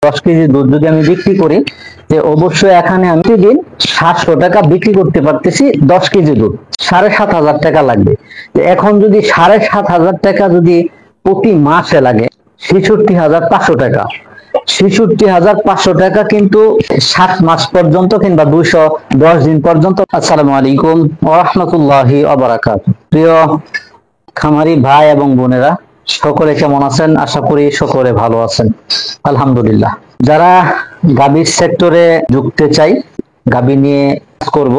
10 KG দুধ যদি আমি বিক্রি করি, যে অবশ্যই এখানে আমি প্রতিদিন 700 টাকা বিক্রি করতে পারতেছি। 10 কেজি দুধ 7,500 টাকা লাগবে। এখন যদি 7,500 টাকা যদি প্রতি মাসে লাগে, 66,500 টাকা। 66,500 টাকা কিন্তু 7 মাস পর্যন্ত কিংবা 210 দিন পর্যন্ত। আসসালামু আলাইকুম ওয়া রাহমাতুল্লাহি ওয়া বারাকাতুহু। প্রিয় খামারি ভাই এবং বোনেরা, সকলে কেমন আছেন? আশা করি সকলে ভালো আছেন, আলহামদুলিল্লাহ। যারা গাভীর সেক্টরে ঢুকতে চাই, গাভী নিয়ে করব,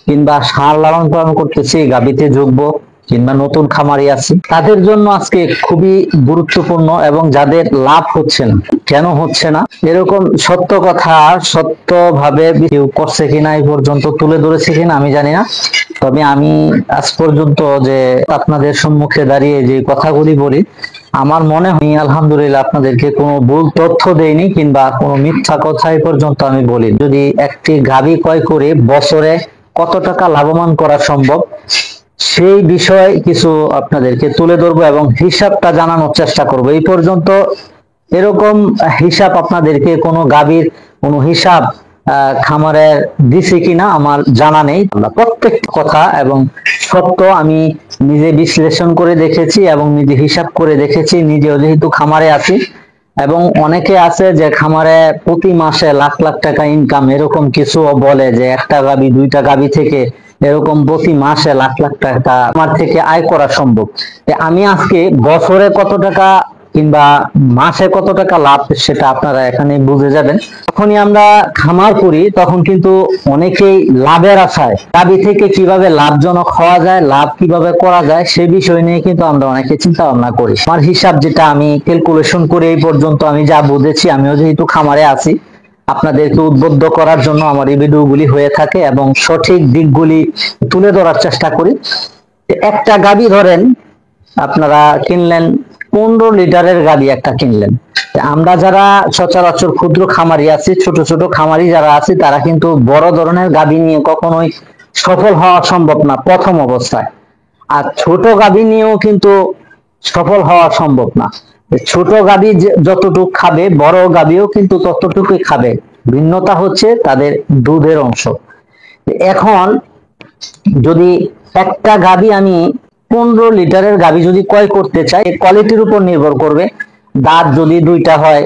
কিংবা ষাঁড় লালন পালন করতেছি, গাভীতে ঢুকবো, কিংবা নতুন খামারি আছি, তাদের জন্য আজকে খুবই গুরুত্বপূর্ণ। এবং যাদের লাভ হচ্ছে না, কেন হচ্ছে না, এরকম সত্য কথা সত্যভাবে কেউ করছে কিনা, এই পর্যন্ত তুলে ধরেছে কিনা আমি জানি না। তবে আমি আজ পর্যন্ত যে আপনাদের সম্মুখে দাঁড়িয়ে যে কথাগুলি বলি, আমার মনে হয় আলহামদুলিল্লাহ আপনাদেরকে কোনো ভুল তথ্য দেইনি, কিংবা কোনো মিথ্যা কথা এই পর্যন্ত আমি বলি। যদি একটি গাভী ক্রয় করে বছরে কত টাকা লাভবান করা সম্ভব, সেই বিষয়ে কিছু আপনাদেরকে তুলে ধরবো এবং হিসাবটা জানানোর চেষ্টা করব। এই পর্যন্ত এরকম হিসাব আপনাদেরকে কোনো গাভীর কোনো হিসাব খামারে দিছে কিনা আমার জানা নেই। প্রত্যেক কথা এবং সত্য আমি নিজে বিশ্লেষণ করে দেখেছি এবং নিজে হিসাব করে দেখেছি। নিজেও যেহেতু খামারে আছি, এবং অনেকে আছে যে খামারে প্রতি মাসে লাখ লাখ টাকা ইনকাম, এরকম কিছু বলে যে একটা গাভী দুইটা গাভী থেকে এরকম প্রতি মাসে লাখ লাখ টাকা আমার থেকে আয় করা সম্ভব। আমি আজকে বছরে কত টাকা কিংবা মাসে কত টাকা লাভ, সেটা আপনারা এখানে বুঝে যাবেন। যখনই আমরা খামার করি তখন কিন্তু অনেকেই লাভের আশায় গাভী থেকে কিভাবে লাভজনক হওয়া যায়, লাভ কিভাবে করা যায়, সে বিষয় নিয়ে কিন্তু আমরা অনেকে চিন্তা ভাবনা করি। আমার হিসাব যেটা আমি ক্যালকুলেশন করে এই পর্যন্ত আমি যা বুঝেছি, আমিও যেহেতু খামারে আছি, আপনাদেরকে উদ্বুদ্ধ করার জন্য আমার এই ভিডিওগুলি হয়ে থাকে এবং সঠিক দিকগুলি তুলে ধরার চেষ্টা করি। একটা গাভী ধরেন আপনারা কিনলেন, 15 লিটারের গাভী একটা কিনলেন। আমরা যারা সচরাচর ক্ষুদ্র খামারি আছি, ছোট ছোট খামারি যারা আছি, তারা কিন্তু বড় ধরনের গাভী নিয়ে কখনোই সফল হওয়া সম্ভব না প্রথম অবস্থায়। আর ছোট গাভী নিয়েও কিন্তু সফল হওয়া সম্ভব না। ছোট গাভী যতটুকু খাবে, বড় গাভীও কিন্তু ততটুকুই খাবে। ভিন্নতা হচ্ছে তাদের দুধের অংশ। এখন যদি একটা গাভী আমি 15 লিটারের গাভী যদি ক্রয় করতে চাই, কোয়ালিটির উপর নির্ভর করবে। দাঁত যদি দুইটা হয়,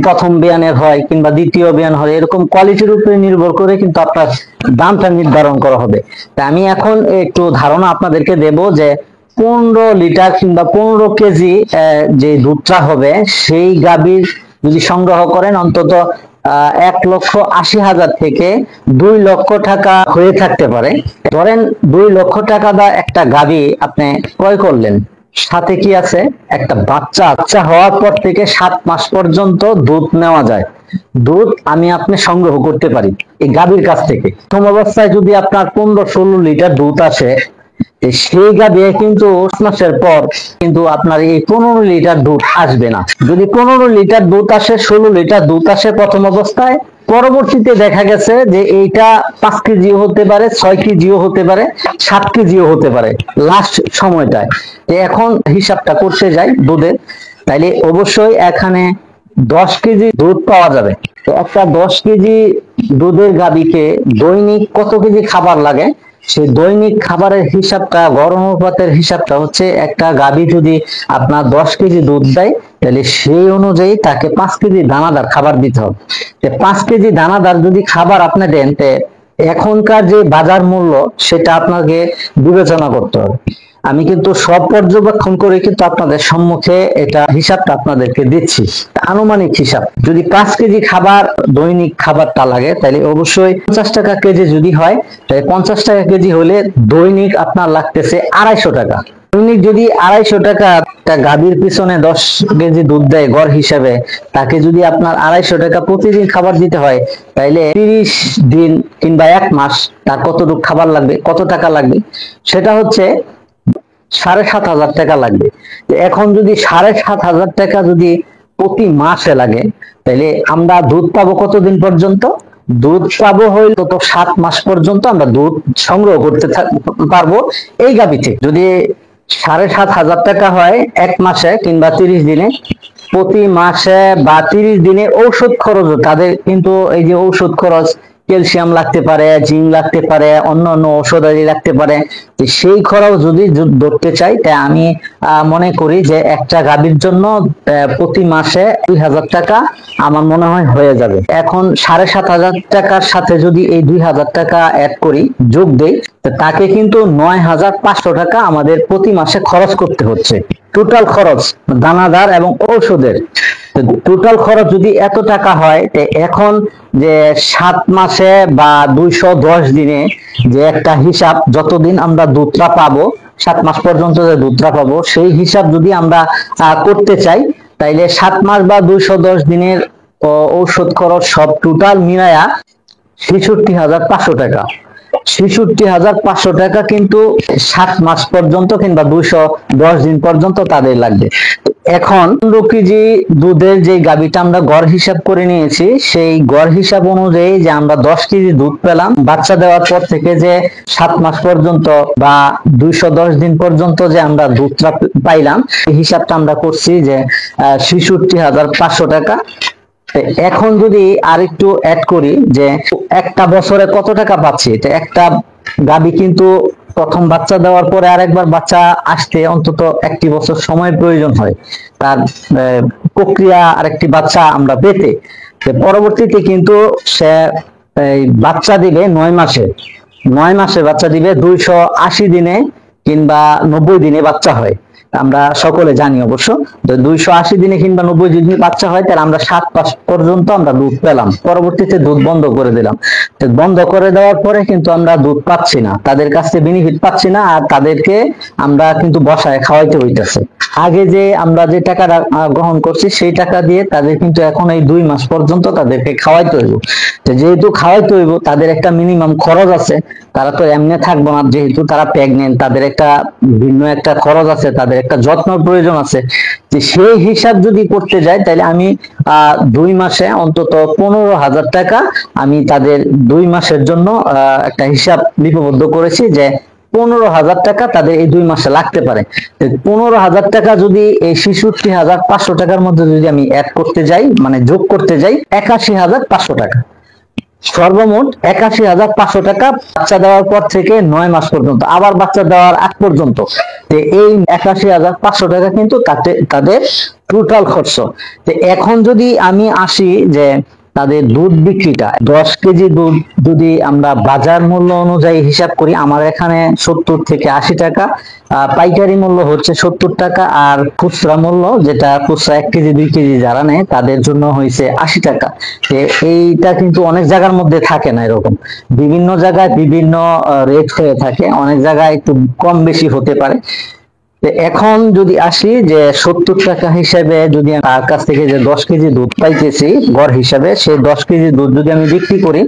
প্রথম বিয়ানের হয় কিংবা দ্বিতীয় বিয়ান হয়, এরকম কোয়ালিটির উপরে নির্ভর করে কিন্তু আপনার দামটা নির্ধারণ করা হবে। তা আমি এখন একটু ধারণা আপনাদেরকে দেব যে 15 লিটার কিংবা 15 কেজি যে দুধটা হবে, সেই গাভীর যদি সংগ্রহ করেন অন্তত 1,80,000 থেকে 2 লক্ষ টাকা হয়ে থাকতে পারে। ধরেন 2 লক্ষ টাকা দা একটা গাভী আপনি ক্রয় করলেন, সাথে কি আছে, একটা বাচ্চা হওয়ার পর থেকে 7 মাস পর্যন্ত দুধ নেওয়া যায়। দুধ আপনি সংগ্রহ করতে পারি এই গাভীর কাছ থেকে। প্রথম অবস্থায় যদি আপনার 15-16 লিটার দুধ আসে, সেই গাভী কিন্তু 8 মাসের পর কিন্তু আপনার এই 15 লিটার দুধ আসবে না। যদি 15 লিটার দুধ আসে, 16 লিটার দুধ আসে প্রথম অবস্থায়, পরবর্তীতে দেখা গেছে যে এইটা 5 কেজিও হতে পারে, 6 কেজিও হতে পারে, 7 কেজিও হতে পারে লাস্ট সময়টায়। এখন হিসাবটা করতে যাই দুধের, তাইলে অবশ্যই এখানে 10 কেজি দুধ পাওয়া যাবে। তো একটা 10 কেজি দুধের গাভীকে দৈনিক কত কেজি খাবার লাগে, সেই দৈনিক খাবারের হিসাবটা, গড় অনুপাতের হিসাবটা হচ্ছে, একটা গাভী যদি আপনার 10 কেজি দুধ দেয়, তাহলে সেই অনুযায়ী তাকে 5 কেজি দানাদার খাবার দিতে হবে। 5 কেজি দানাদার যদি খাবার আপনি দেন, এখনকার যে বাজার মূল্য সেটা আপনাকে বিবেচনা করতে হবে। আমি কিন্তু সব পর্যবেক্ষণ করে কিন্তু আপনাদের সম্মুখে এটা হিসাবটা আপনাদেরকে দিচ্ছি, আনুমানিক হিসাব। যদি 5 কেজি খাবার দৈনিক খাবারটা লাগে, তাহলে অবশ্যই 50 টাকা কেজি যদি হয়, তাহলে 50 টাকা কেজি হলে দৈনিক আপনার লাগতেছে 250 টাকা। দৈনিক যদি 250 টাকা একটা গাভীর পিছনে 10 কেজি দুধ দেয় গড় হিসাবে, তাকে যদি আপনার 250 টাকা প্রতিদিন খাবার দিতে হয়, তাইলে 30 দিন কিংবা 1 মাস তার কতটুকু খাবার লাগবে, কত টাকা লাগবে, সেটা হচ্ছে 7,500 টাকা লাগবে। এখন যদি 7,500 টাকা যদি প্রতি মাসে লাগে, তাহলে আমরা দুধ পাবো কতদিন পর্যন্ত? দুধ পাবো হইলো তো 7 মাস পর্যন্ত আমরা দুধ সংগ্রহ করতে পারবো এই গাভী থেকে। যদি 7,500 টাকা হয় 1 মাসে কিংবা 30 দিনে, প্রতি মাসে বা 30 দিনে ঔষধ খরচ, তাদের কিন্তু এই যে ঔষধ খরচ, ক্যালসিয়াম লাগতে পারে, জিঙ্ক লাগতে পারে, অন্য অন্য ঔষধাদি লাগতে পারে। সেই খরচ যদি ধরতে চাই, তাই আমি মনে করি যে একটা গাভীর জন্য প্রতি মাসে 2000 টাকা আমার মনে হয় হয়ে যাবে। এখন 7500 টাকার সাথে যদি এই 2000 টাকা অ্যাড করি, যোগ দেই, তাকে কিন্তু 9500 টাকা আমাদের প্রতি মাসে খরচ করতে হচ্ছে। টোটাল খরচ দানাদার এবং ঔষধের টোটাল খরচ যদি এত টাকা হয়, এখন যে 7 মাসে বা 210 দিনে যে একটা হিসাব, যতদিন আমরা দুধটা পাবো, 7 মাস পর্যন্ত যে দুধটা পাবো, সেই হিসাব যদি আমরা করতে চাই, তাইলে 7 মাস বা 210 দিনের ঔষধ খরচ সব টোটাল মিলায়া ৬৬,৫০০ টাকা। ৬৬,৫০০ টাকা কিন্তু 7 মাস পর্যন্ত কিংবা 210 দিন পর্যন্ত তাদের লাগবে। এখন 15 কেজি দুধের যে গাভীটা আমরা গড় হিসাব করে নিয়েছি, সেই গড় হিসাব অনুযায়ী যে আমরা 10 কেজি দুধ পেলাম বাচ্চা দেওয়ার পর থেকে, যে 7 মাস পর্যন্ত বা 210 দিন পর্যন্ত যে আমরা দুধটা পাইলাম, এই হিসাবটা আমরা করছি যে ৬৬,৫০০ টাকা। এখন যদি আরেকটু অ্যাড করি যে একটা বছরে কত টাকা পাচ্ছি, তো একটা গাভী কিন্তু প্রথম বাচ্চা দেওয়ার পরে আরেকবার বাচ্চা আসতে অন্তত 1 বছর সময় প্রয়োজন হয় তার প্রক্রিয়া আরেকটি বাচ্চা আমরা পেতে। পরবর্তীতে কিন্তু সে বাচ্চা দিবে 9 মাসে, 9 মাসে বাচ্চা দিবে, 280 দিনে কিংবা 90 দিনে বাচ্চা হয়। আমরা সকলে জানি অবশ্য, 280 দিনে কিংবা 90 দিনে বাচ্চা হয়, তাহলে আমরা 7 মাস পর্যন্ত আমরা দুধ পেলাম। পরবর্তীতে দুধ বন্ধ করে দিলাম। বন্ধ করে দেওয়ার পরে কিন্তু আমরা দুধ পাচ্ছি না, তাদের কাছে বেনিফিট পাচ্ছি না, আর তাদেরকে আমরা কিন্তু বসায় খাওয়াইতে হইতেছে। আগে যে আমরা যে টাকাটা গ্রহণ করছি, সেই টাকা দিয়ে তাদের কিন্তু এখন এই 2 মাস পর্যন্ত তাদেরকে খাওয়াইতে হইব। যেহেতু খাওয়াইতে হইব, তাদের একটা মিনিমাম খরচ আছে, তারা তো এমনি থাকবো না, যেহেতু তারা প্রেগনেন্ট, তাদের একটা ভিন্ন একটা খরচ আছে, তাদের একটা যত্ন প্রয়োজন আছে। যে সেই হিসাব যদি করতে যাই, তাহলে আমি 2 মাসে অন্তত 15,000 টাকা আমি তাদের 2 মাসের জন্য একটা হিসাব লিপিবদ্ধ করেছি, যে 15,000 টাকা তাদের এই 2 মাসে লাগতে পারে। 15,000 টাকা যদি এই ৬৬,৫০০ টাকার মধ্যে যদি আমি অ্যাড করতে যাই, মানে যোগ করতে যাই, ৮১,৫০০ টাকা, সর্বমোট ৮১,৫০০ টাকা বাচ্চা দেওয়ার পর থেকে 9 মাস পর্যন্ত, আবার বাচ্চা দেওয়ার আগ পর্যন্ত। এই ৮১,৫০০ টাকা কিন্তু তাদের টোটাল খরচ। এখন যদি আমি আসি যে তাদের দুধ বিক্রিটা, 10 কেজি দুধ যদি আমরা বাজার মূল্য অনুযায়ী হিসাব করি, আমার এখানে 70 থেকে 80 টাকা, পাইকারি মূল্য হচ্ছে 70 টাকা, আর খুচরা মূল্য, যেটা খুচরা 1 কেজি 2 কেজি যারা নেয় তাদের জন্য হয়েছে 80 টাকা। এইটা কিন্তু অনেক জায়গার মধ্যে থাকে না এরকম, বিভিন্ন জায়গায় বিভিন্ন রেট হয়ে থাকে, অনেক জায়গায় একটু কম বেশি হতে পারে। এখন যদি আসি যে 70 টাকা হিসেবে যদি তার কাছ থেকে যে 10 কেজি দুধ পাইতেছি গড় হিসাবে, সেই 10 কেজি দুধ যদি আমি বিক্রি করি,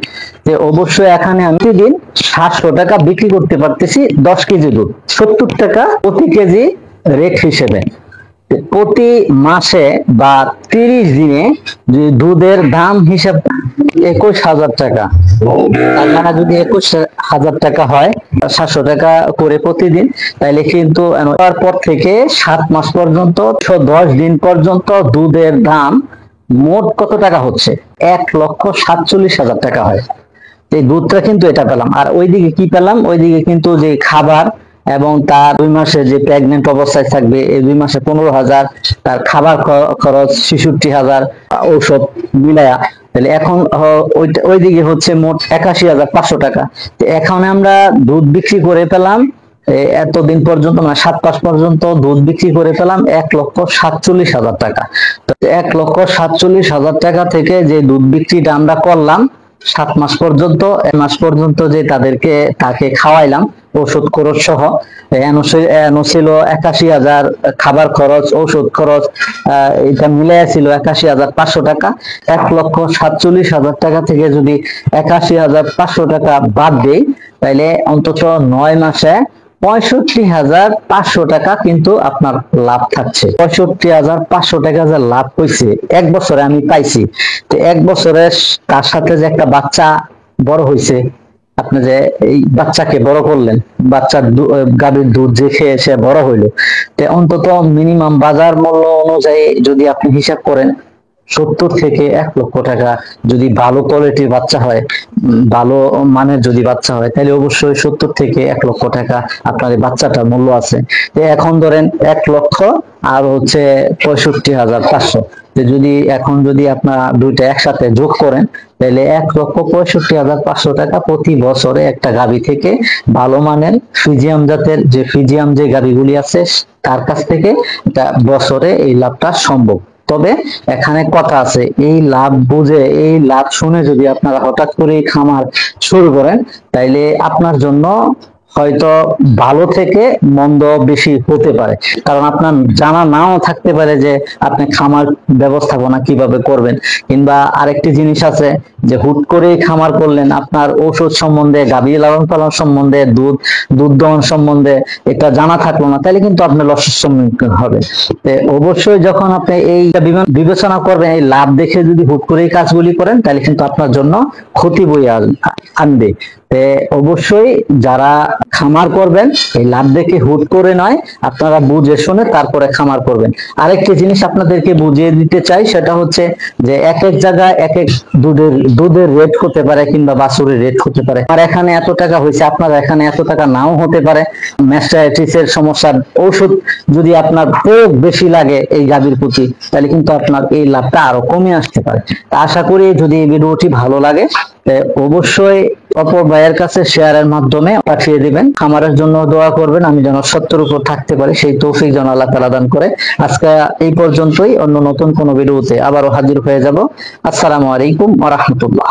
যে অবশ্যই এখানে আমি প্রতিদিন 700 টাকা বিক্রি করতে পারতেছি 10 কেজি দুধ, 70 টাকা প্রতি কেজি রেট হিসেবে। প্রতি মাসে বা 30 দিনে দুধের দাম হিসাব 21,000 টাকা, তার মানে যদি 21,000 টাকা হয়, 700 টাকা করে প্রতিদিন, তাইলে কিন্তু পর থেকে 7 মাস পর্যন্ত 110 দিন পর্যন্ত দুধের দাম মোট কত টাকা হচ্ছে? 1,47,000 টাকা হয়। এই দুধটা কিন্তু এটা পেলাম। আর ওইদিকে কি পেলাম? ওইদিকে কিন্তু যে খাবার এবং তার 2 মাসে যে প্রেগনেন্ট অবস্থায় থাকবে, এই 2 মাসে 15,000, তার খাবার খরচ 66,000, ঔষধ মিলায়া, তাহলে এখন ওইদিকে হচ্ছে মোট 81,500 টাকা। এখন আমরা দুধ বিক্রি করে পেলাম এতদিন পর্যন্ত, মানে 7 মাস পর্যন্ত দুধ বিক্রি করে পেলাম 1,47,000 টাকা। 1,47,000 টাকা থেকে যে দুধ বিক্রিটা আমরা করলাম 7 মাস পর্যন্ত, 1 মাস পর্যন্ত যে তাকে খাওয়াইলাম ওষুধ খরচ সহ, ছিল 81,000, খাবার খরচ, ঔষধ খরচ, এটা মিলে ছিল 81,500 টাকা। 1,47,000 টাকা থেকে যদি 81,500 টাকা বাদ দেই, তাইলে অন্তত 9 মাসে 65,500 টাকা কিন্তু আপনার লাভ থাকছে। 65,500 টাকা যে লাভ হয়েছে 1 বছরে আমি পাইছি। তো 1 বছরে তার সাথে যে একটা বাচ্চা বড় হয়েছে, আপনি যে এই বাচ্চাকে বড় করলেন, বাচ্চার গাভীর দুধ যে খেয়ে সে বড় হইলো, তো অন্তত মিনিমাম বাজার মূল্য অনুযায়ী যদি আপনি হিসাব করেন 70 থেকে 1 লক্ষ টাকা যদি ভালো কোয়ালিটির বাচ্চা হয়, ভালো মানের যদি বাচ্চা হয়, তাহলে অবশ্যই 70 থেকে 1 লক্ষ টাকা আপনার এই বাচ্চাটার মূল্য আছে। তো এখন ধরেন 1 লক্ষ আর হচ্ছে 65,500, যদি এখন যদি আপনারা দুইটা একসাথে যোগ করেন, তাহলে 1,65,500 টাকা প্রতি বছরে একটা গাভী থেকে ভালো মানের ফ্রিজিয়াম জাতের যে ফ্রিজিয়াম যে গাভীগুলি আছে তার কাছ থেকে এটা বছরে এই লাভটা সম্ভব। তবে এখানে কথা আছে, এই লাভ বুঝে এই লাভ শুনে যদি আপনারা হঠাৎ করে খামার শুরু করেন, তাইলে আপনার জন্য হয়তো ভালো থেকে মন্দ বেশি হতে পারে। কারণ আপনার জানা নাও থাকতে পারে যে আপনি খামার ব্যবস্থাপনা কিভাবে করবেন, কিংবা আরেকটি জিনিস আছে যে হুট করে খামার করলেন, আপনার ঔষধ সম্বন্ধে, গাভী লালন পালন সম্বন্ধে, দুধ দহন সম্বন্ধে এটা জানা থাকলো না, তাহলে কিন্তু আপনি লসের সম্মুখীন হবেন। অবশ্যই যখন আপনি এই বিবেচনা করবেন, এই লাভ দেখে যদি হুট করে এই কাজগুলি করেন, তাহলে কিন্তু আপনার জন্য ক্ষতি বয়ে আনবে। অবশ্যই যারা খামার করবেন, এই লাভ দেখে হুট করে নয়, আপনারা বুঝে শুনে তারপরে খামার করবেন। আরেকটি জিনিস আপনাদেরকে বুঝিয়ে দিতে চাই, সেটা হচ্ছে যে এক এক জায়গায় এক এক দুধের রেট হতে পারে, কিংবা বাছুরের রেট হতে পারে। আর এখানে এত টাকা হয়েছে, আপনার এখানে এত টাকা নাও হতে পারে। ম্যাস্টাইটিসের সমস্যার ঔষধ যদি আপনার প্রয়োগ বেশি লাগে এই গাভীর প্রতি, তাহলে কিন্তু আপনার এই লাভটা আরো কমে আসতে পারে। আশা করি যদি এই ভিডিওটি ভালো লাগে, অবশ্যই অপর ভাইয়ের কাছে শেয়ারের মাধ্যমে পাঠিয়ে দিবেন। খামারের জন্য দোয়া করবেন, আমি যেন সত্যের উপর থাকতে পারি, সেই তৌফিক যেন আল্লাহ তাআলা দান করে। আজকে এই পর্যন্তই, অন্য নতুন কোনো ভিডিওতে আবারও হাজির হয়ে যাব। আসসালামু আলাইকুম ওয়া রাহমাতুল্লাহ।